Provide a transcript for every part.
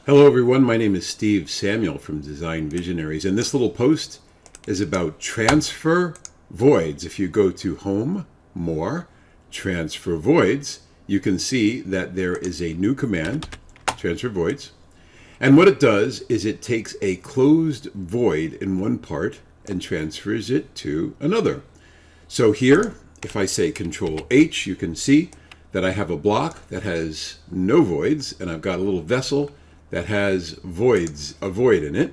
Hello everyone, my name is Steve Samuel from Design Visionaries, and this little post is about transfer voids. If you go to Home, More, Transfer Voids, you can see that there is a new command, transfer voids, and what it does is it takes a closed void in one part and transfers it to another. So here, if I say Control H, you can see that I have a block that has no voids, and I've got a little vessel that has a void in it.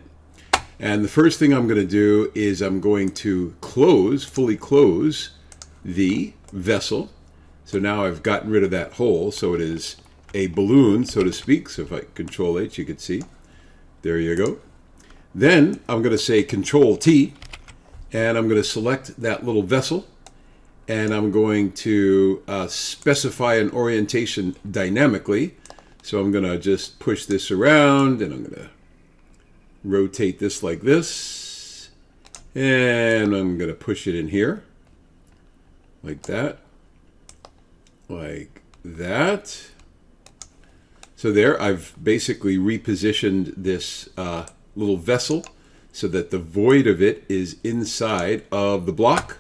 And the first thing I'm going to do is I'm going to fully close the vessel. So now I've gotten rid of that hole, so it is a balloon, so to speak. So if I Control H, you can see. There you go. Then I'm going to say Control T, and I'm going to select that little vessel, and I'm going to specify an orientation dynamically. So I'm going to just push this around, and I'm going to rotate this like this, and I'm going to push it in here like that, like that. So there, I've basically repositioned this little vessel so that the void of it is inside of the block,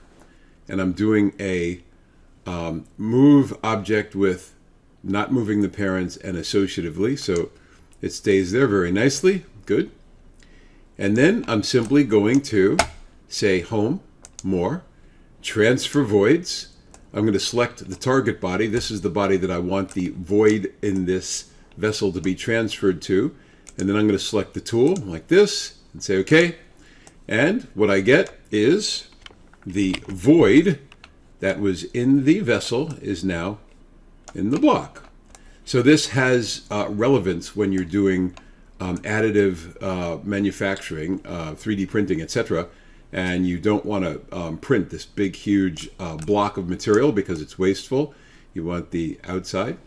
and I'm doing a move object with not moving the parents and associatively, so it stays there very nicely. Good. And then I'm simply going to say Home, More, Transfer Voids. I'm going to select the target body. This is the body that I want the void in this vessel to be transferred to. And then I'm going to select the tool like this and say OK. And what I get is the void that was in the vessel is now in the block. So this has relevance when you're doing additive manufacturing, 3D printing, etc., and you don't want to print this big, huge block of material because it's wasteful. You want the outside.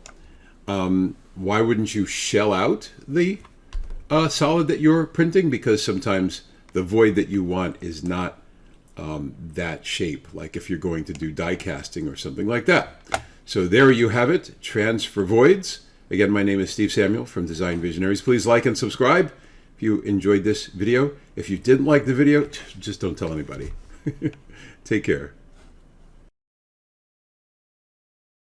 Why wouldn't you shell out the solid that you're printing? Because sometimes the void that you want is not that shape, like if you're going to do die casting or something like that. So there you have it, transfer voids. Again, my name is Steve Samuel from Design Visionaries. Please like and subscribe if you enjoyed this video. If you didn't like the video, just don't tell anybody. Take care.